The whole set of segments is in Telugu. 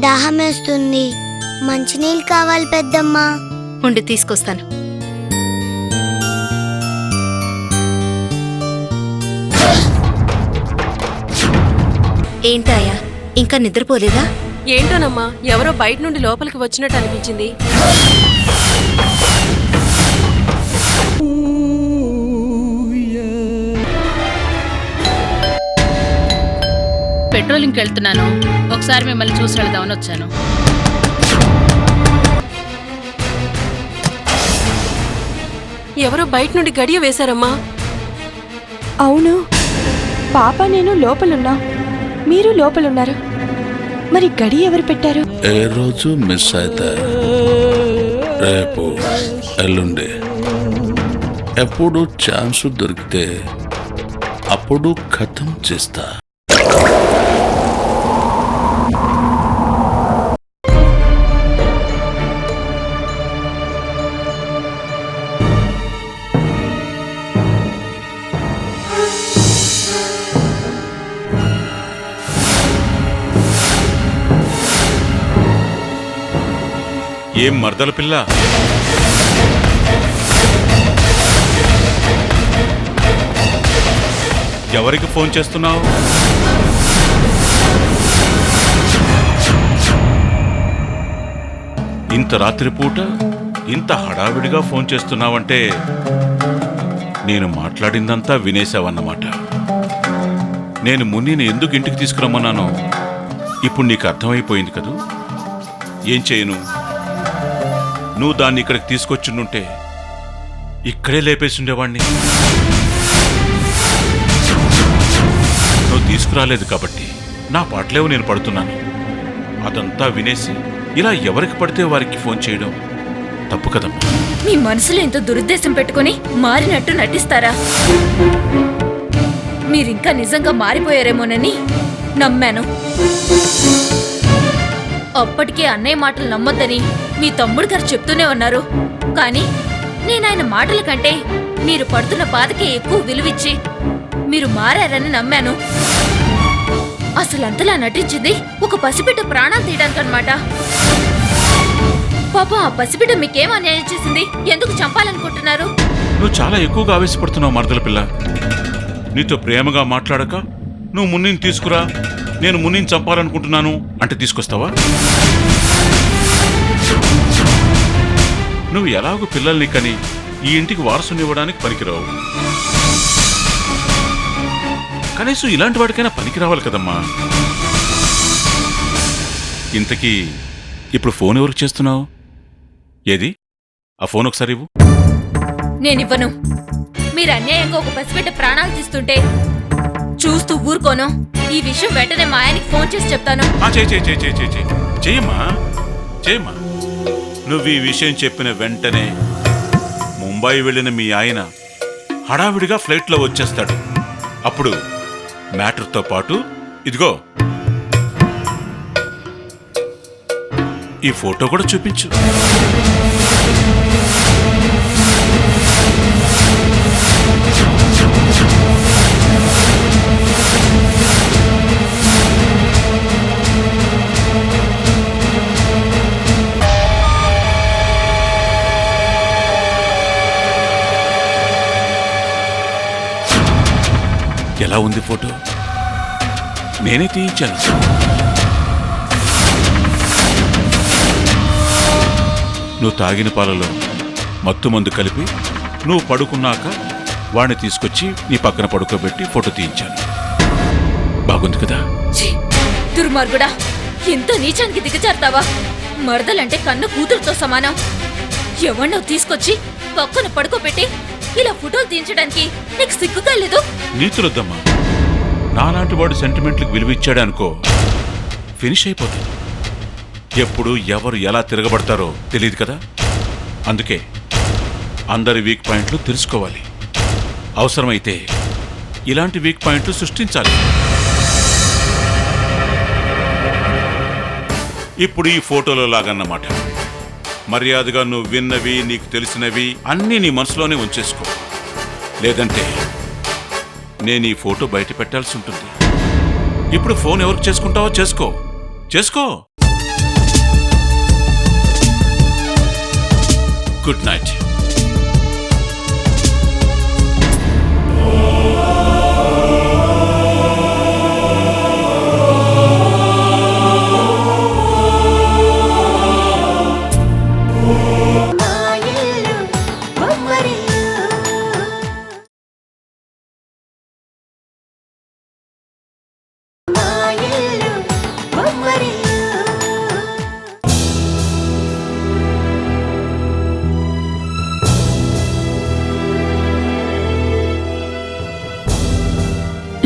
దాహమేస్తుంది. మంచినీళ్ళు కావాలి పెద్దమ్మా. ఉండి తీసుకొస్తాను. ఏంటాయా, ఇంకా నిద్రపోలేదా? ఏంటోనమ్మా, ఎవరో బయట నుండి లోపలికి వచ్చినట్టు అనిపించింది. పెట్రోలింగ్కి వెళ్తున్నాను, ఒకసారి మిమ్మల్ని చూసి వెళ్దామని వచ్చాను. ఎవరో బయట నుండి గడియ వేశారమ్మా. అవును, పాప నేను లోపలున్నా, మీరు లోపలున్నారు. మరి గడి ఎవరు పెట్టారు? ఏ రోజు మిస్ అయితే రేపు ఎల్లుండి ఎప్పుడు ఛాన్స్ దొరికితే అప్పుడు ఖతం చేస్తా. ఏం మర్దల పిల్ల, ఎవరికి ఫోన్ చేస్తున్నావు? ఇంత రాత్రిపూట ఇంత హడావిడిగా ఫోన్ చేస్తున్నావంటే నేను మాట్లాడిందంతా వినేశావన్నమాట. నేను మున్నిని ఎందుకు ఇంటికి తీసుకురమ్మన్నానో ఇప్పుడు నీకు అర్థమైపోయింది కదూ. ఏం చేయను, నువ్వు దాన్ని ఇక్కడికి తీసుకొచ్చుంటే ఇక్కడే లేపేసిండేవాణ్ణి. నువ్వు తీసుకురాలేదు కాబట్టి నా పాటలేవు నేను పడుతున్నాను. అదంతా వినేసి ఇలా ఎవరికి పడితే వారికి ఫోన్ చేయడం తప్పు కదమ్మా. మీ మనసులో ఇంత దురుద్దేశం పెట్టుకుని మారినట్టు నటిస్తారా? మీరింకా నిజంగా మారిపోయారేమోనని నమ్మాను. అప్పటికే అన్నయ్య మాటలు నమ్మొద్దని మీ తమ్ముడు గారు చెప్తూనే ఉన్నారు. కానీ నేను ఆయన మాటల కంటే మీరు పడుతున్న బాధకే ఎక్కువ విలువిచ్చి మీరు మారారని నమ్మాను. అసలు అంతలా నటించింది ఒక పసిబిడ్డ ప్రాణాలు తీయడానికన్నమాట. పాపం ఆ పసిబిడ్డ మీకేం అన్యాయం చేసింది? ఎందుకు చంపాలనుకుంటున్నారు? నువ్వు చాలా ఎక్కువగా ఆవేశపడుతున్నావు మరదల పిల్ల. నీతో ప్రేమగా మాట్లాడక నువ్వు మున్నిని తీసుకురా, నేను మున్నిని చంపాలనుకుంటున్నాను అంటే తీసుకొస్తావా? నువ్వు ఎలాగో పిల్లల్ని కని ఈ ఇంటికి వారసునివ్వడానికి పనికిరావు. కనీసం ఇలాంటి వాడికైనా పనికి రావాలి కదమ్మా. ఇంతకీ ఇప్పుడు ఫోన్ ఎవరికి చేస్తున్నావు? ఏది ఆ ఫోన్ ఒకసారి ఇవ్వు. నేనివ్వను. మీరు అన్యాయంగా ఒక పసిబిడ్డ ప్రాణాలు తీస్తుంటే చూస్తూ ఊరుకోను. ఈ విషయం వెంటనే మా ఆయనకి ఫోన్ చేసి చెప్తాను. చెయ్యమ్మా, చెయ్యమ్మా. నువ్వు ఈ విషయం చెప్పిన వెంటనే ముంబై వెళ్ళిన మీ ఆయన హడావిడిగా ఫ్లైట్లో వచ్చేస్తాడు. అప్పుడు మ్యాటర్తో పాటు ఇదిగో ఈ ఫోటో కూడా చూపించు. ఎలా ఉంది ఫోటో? నేనే తీయించాను. నువ్వు తాగిన పాలలో మత్తు మందు కలిపి నువ్వు పడుకున్నాక వాడిని తీసుకొచ్చి నీ పక్కన పడుకోబెట్టి ఫోటో తీయించాను. బాగుంది కదా? దుర్మార్గుడా, ఎంత నీచానికి దిగజారుతావా? మరదలంటే కన్ను కూతురుతో సమానం. ఎవన్నో తీసుకొచ్చి పక్కన పడుకోబెట్టి ఇలా ఫోటోలు తీయించడానికి నీకు సిగ్గుగా లేదు? నీతులొద్దమ్మా. నాలాంటి వాడు సెంటిమెంట్లకు విలువిచ్చాడు అనుకో, ఫినిష్ అయిపోతుంది. ఎప్పుడు ఎవరు ఎలా తిరగబడతారో తెలియదు కదా. అందుకే అందరి వీక్ పాయింట్లు తెలుసుకోవాలి. అవసరమైతే ఇలాంటి వీక్ పాయింట్లు సృష్టించాలి. ఇప్పుడు ఈ ఫోటోలో లాగన్నమాట. మర్యాదగా నువ్వు విన్నవి, నీకు తెలిసినవి అన్నీ నీ మనసులోనే ఉంచేసుకో. లేదంటే నేను ఈ ఫోటో బయట పెట్టాల్సి ఉంటుంది. ఇప్పుడు ఫోన్ ఎవరికి చేసుకుంటావో చేసుకో. Good night.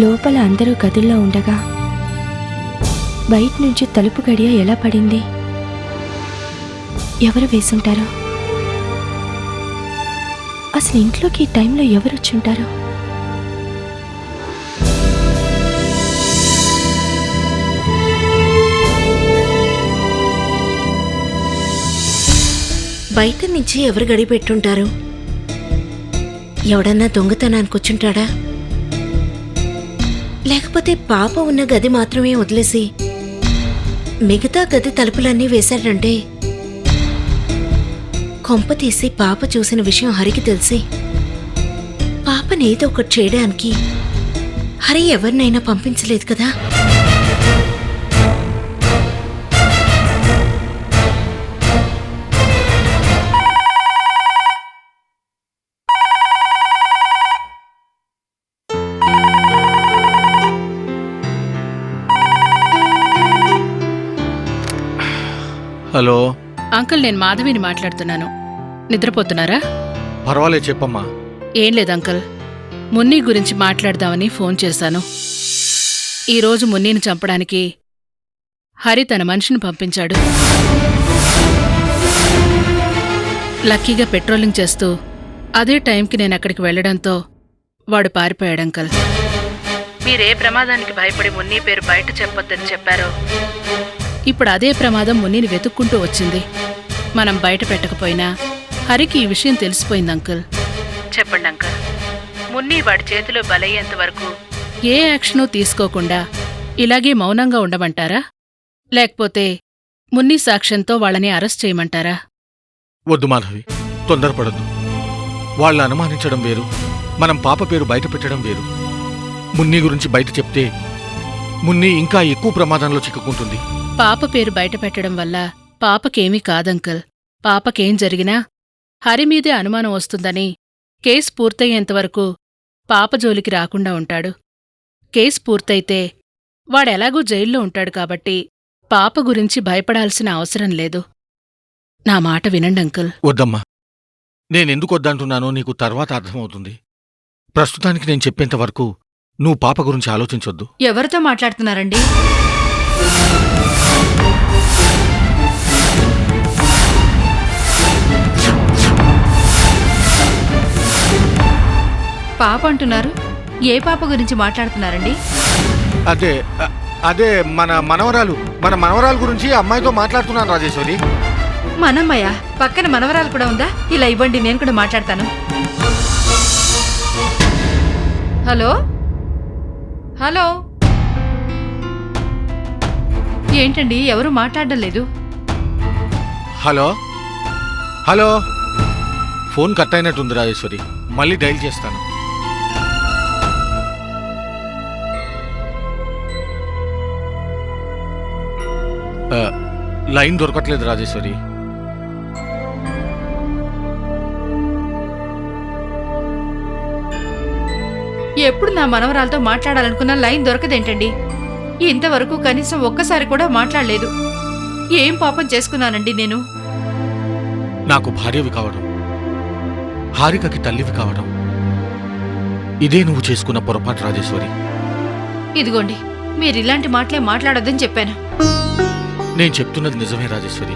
లోపల అందరూ గదుల్లో ఉండగా బయట నుంచి తలుపు గడియ ఎలా పడింది? ఎవరు వేసుంటారో? అసలు ఇంట్లోకి ఈ టైంలో ఎవరు వచ్చుంటారో? బయట నుంచి ఎవరు గడి పెట్టుంటారు? ఎవడన్నా దొంగతనానికి వచ్చుంటాడా? లేకపోతే పాప ఉన్న గది మాత్రమే వదిలేసి మిగతా గది తలుపులన్నీ వేశాడంటే కొంప తీసి పాప చూసిన విషయం హరికి తెలిసి పాపని ఏదో ఒకటి చేయడానికి హరి ఎవరినైనా పంపించలేదు కదా. హలో అంకుల్, నేను మాధవిని మాట్లాడుతున్నాను. నిద్రపోతున్నారా? పర్వాలేదు, చెప్పమ్మా. ఏం లేదు అంకుల్, మున్ని గురించి మాట్లాడదామని ఫోన్ చేశాను. ఈరోజు మున్నీని చంపడానికి హరి తన మనిషిని పంపించాడు. లక్కీగా పెట్రోలింగ్ చేస్తూ అదే టైంకి నేను అక్కడికి వెళ్లడంతో వాడు పారిపోయాడు. అంకుల్, మీరే ప్రమాదానికి భయపడి మున్నీ పేరు బయట చెప్పొద్దని చెప్పారో ఇప్పుడు అదే ప్రమాదం మున్నీని వెతుక్కుంటూ వచ్చింది. మనం బయట పెట్టకపోయినా హరికి ఈ విషయం తెలిసిపోయింది. అంకుల్, చెప్పండి అంకుల్, మున్నీ వాడి చేతిలో బలయ్యేంత వరకు ఏ యాక్షనూ తీసుకోకుండా ఇలాగే మౌనంగా ఉండమంటారా? లేకపోతే మున్నీ సాక్ష్యంతో వాళ్ళని అరెస్ట్ చేయమంటారా? వద్దు మాధవి, తొందరపడద్దు. వాళ్ళు అనుమానించడం వేరు, మనం పాప పేరు బయట పెట్టడం వేరు. మున్ని గురించి బయట చెప్తే మున్ని ఇంకా ఎక్కువ ప్రమాదంలో చిక్కుకుంటుంది. పాప పేరు బయట పెట్టడం వల్ల పాపకేమీ కాదంకల్. పాపకేం జరిగినా హరి మీదే అనుమానం వస్తుందని కేసు పూర్తయ్యేంతవరకు పాప జోలికి రాకుండా ఉంటాడు. కేసు పూర్తయితే వాడెలాగూ జైల్లో ఉంటాడు కాబట్టి పాప గురించి భయపడాల్సిన అవసరం లేదు. నా మాట వినండి అంకుల్. వద్దమ్మా, నేనెందుకు వద్దంటున్నానో నీకు తర్వాత అర్థమవుతుంది. ప్రస్తుతానికి నేను చెప్పేంతవరకు నువ్వు పాప గురించి ఆలోచించొద్దు. ఎవరితో మాట్లాడుతున్నారండి? పాప అంటున్నారు. ఏ పాప గురించి మాట్లాడుతున్నారండి? అదే మన మనవరాలు గురించి అమ్మాయితో మాట్లాడుతున్నాను రాజేశ్వరి. మనమ్మయ్య పక్కన మనవరాలు కూడా ఉందా? ఇలా ఇవ్వండి, నేను కూడా మాట్లాడతాను. హలో హలో, ఏంటండి ఎవరు మాట్లాడడం లేదు? హలో హలో, ఫోన్ కట్ అయినట్టుంది రాజేశ్వరి, మళ్ళీ డైల్ చేస్తాను. లైన్ దొరకట్లేదు రాజేశ్వరి. ఎప్పుడు నా మనవరాలతో మాట్లాడాలనుకున్న లైన్ దొరకదేంటండి? ఇంతవరకు కనీసం ఒక్కసారి కూడా మాట్లాడలేదు. ఏం పాపం చేసుకున్నానండి నేను? నాకు భార్యవి కావడం, హారికకి తల్లివి కావడం, ఇదే నువ్వు చేసుకున్న పొరపాటు రాజేశ్వరి. ఇదిగోండి, మీరిలాంటి మాటలే మాట్లాడొద్దని చెప్పాను. నేను చెప్తున్నది నిజమే రాజేశ్వరి.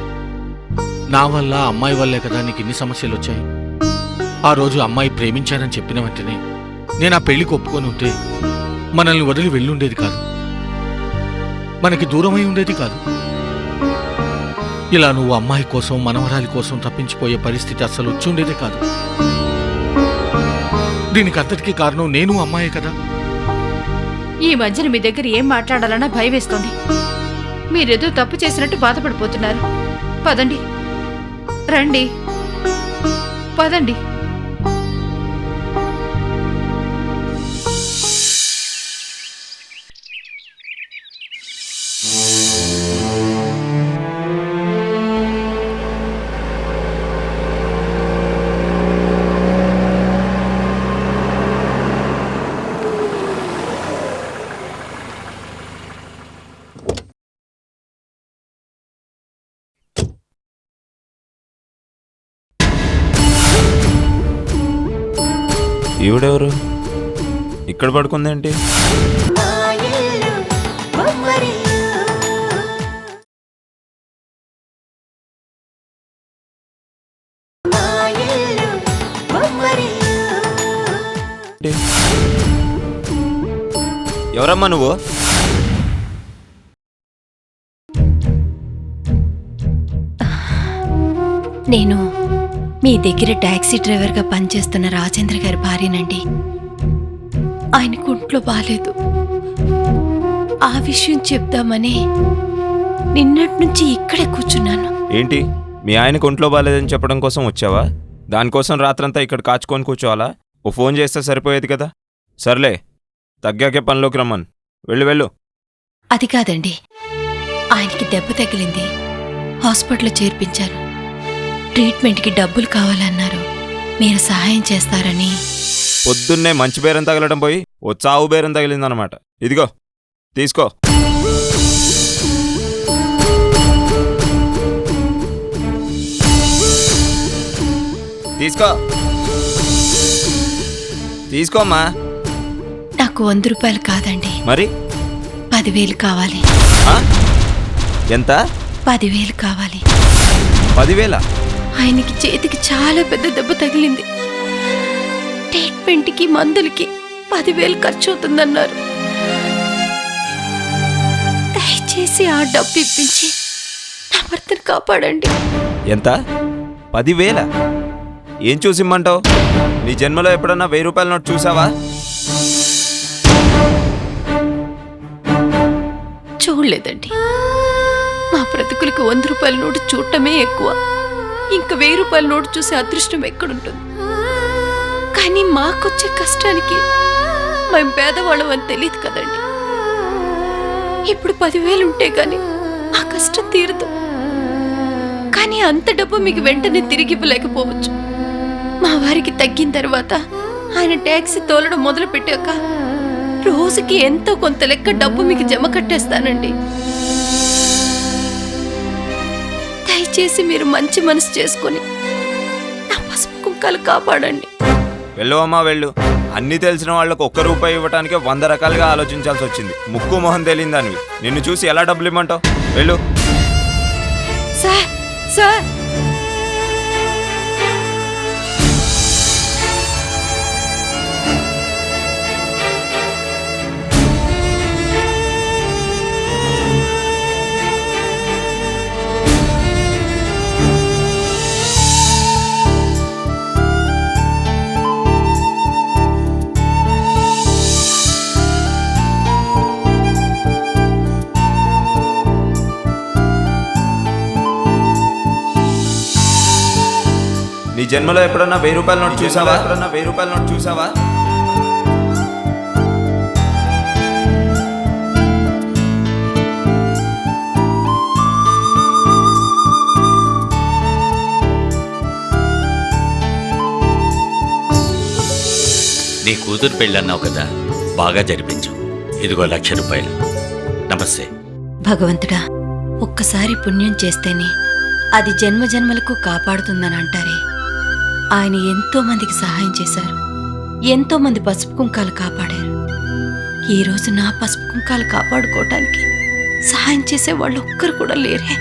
నా వల్ల అమ్మాయి వల్లే కదా నీకు ఇన్ని సమస్యలు వచ్చాయి. ఆ రోజు అమ్మాయి ప్రేమించానని చెప్పిన వెంటనే నేను ఆ పెళ్లికి ఒప్పుకొని ఉంటే మనల్ని వదిలి వెళ్ళుండేది కాదు, మనకి దూరమై ఉండేది కాదు. ఇలా నువ్వు అమ్మాయి కోసం మనవరాలి కోసం తప్పించిపోయే పరిస్థితి అస్సలు వచ్చి ఉండేదే కాదు. దీనికి అంతటికీ కారణం నేను అమ్మాయే కదా. ఈ మధ్యన మీ దగ్గర ఏం మాట్లాడాలన్నా భయం వేస్తోంది. మీరేదో తప్పు చేసినట్టు బాధపడిపోతున్నారు. పదండి, రండి. పదండి. ఈవిడెవరు ఇక్కడ పడుకుందేంటి? ఎవరమ్మా నువ్వు? నేను మీ దగ్గర టాక్సీ డ్రైవర్గా పనిచేస్తున్న రాజేంద్ర గారి భార్యనండి. ఆయనకు ఒంట్లో బాలేదు. ఆ విషయం చెప్దామని నిన్నటి నుంచి ఇక్కడే కూర్చున్నాను. ఏంటి మీ ఆయనకు ఒంట్లో బాలేదని చెప్పడం కోసం వచ్చావా? దానికోసం రాత్రంతా ఇక్కడ కాచుకొని కూర్చోవాలా? ఓ ఫోన్ చేస్తే సరిపోయేది కదా. సర్లే, తగ్గాకే పనిలోకి రమ్మను. వెళ్ళు. అది కాదండి, ఆయనకి దెబ్బ తగిలింది, హాస్పిటల్లో చేర్పించారు. ట్రీట్మెంట్కి డబ్బులు కావాలన్నారు. మీరు సహాయం చేస్తారని. పొద్దున్నే మంచి బేరం తగలడం పోయి ఓ చావు బేరం తగిలిందనమాట. ఇదిగో తీసుకో. తీసుకోమ్మా. నాకు 100 రూపాయలు కాదండి, మరి 10,000 కావాలి. ఎంత? 10,000 కావాలి. 10,000? ఆయనకి చేతికి చాలా పెద్ద దెబ్బ తగిలింది. ట్రీట్మెంట్కి మందులకి 10,000 ఖర్చు అవుతుందన్నారు. దయచేసి ఆ డబ్బు ఇప్పించి నా భర్తను కాపాడండి. ఎంత? 10,000? ఏం చూసిమ్మంటావు? నీ జన్మలో ఎప్పుడన్నా 1000 రూపాయల నోట్ చూసావా? చూడలేదండి. మా బ్రతుకులకి 100 రూపాయల నోటు చూడటమే ఎక్కువ. ఇంకా 1000 రూపాయల నోటు చూసే అదృష్టం ఎక్కడుంటుంది? కానీ మాకొచ్చే కష్టానికి మేము పేదవాళ్ళం అని తెలియదు కదండి. ఇప్పుడు 10,000 ఉంటే గాని ఆ కష్టం తీరదు. కానీ అంత డబ్బు మీకు వెంటనే తిరిగి ఇవ్వలేకపోవచ్చు. మా వారికి తగ్గిన తర్వాత ఆయన ట్యాక్సీ తోలడం మొదలు పెట్టాక రోజుకి ఎంతో కొంత లెక్క డబ్బు మీకు జమ కట్టేస్తానండి. దయచేసి మీరు మంచి మనసు చేసుకొని నా పసుపు కుంకాలు కాపాడండి. వెళ్ళు అమ్మా, వెళ్ళు. అన్నీ తెలిసిన వాళ్లకు 1 రూపాయి ఇవ్వటానికి 100 రకాలుగా ఆలోచించాల్సి వచ్చింది. ముక్కు మొహం తెలియదానివి. నిన్ను చూసి ఎలా డబ్బులు ఇమ్మంటావు? వెళ్ళు. సార్ సార్ నీ జన్మలో ఎప్పుడన్నా 1000 రూపాయల నోట్ చూసావా? నీ కూతురు పెళ్ళన్నావు కదా, బాగా జరిపించు. ఇదిగో 1,00,000 రూపాయలు. నమస్తే. భగవంతుడా, ఒక్కసారి పుణ్యం చేస్తేనే అది జన్మ జన్మలకు కాపాడుతుందని అంటారే. ఆయన ఎంతో మందికి సహాయం చేశారు. ఎంతో మంది పసుపు కుంకాలు కాపాడారు. ఈ రోజు నా పసుపు కుంకాలు కాపాడుకోవటానికి సహాయం చేసే వాళ్ళు ఒక్కరు కూడా లేరే.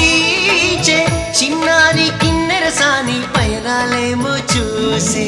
వీచే చిన్నారి కిన్నెర సాని పయనాలేమో చూసి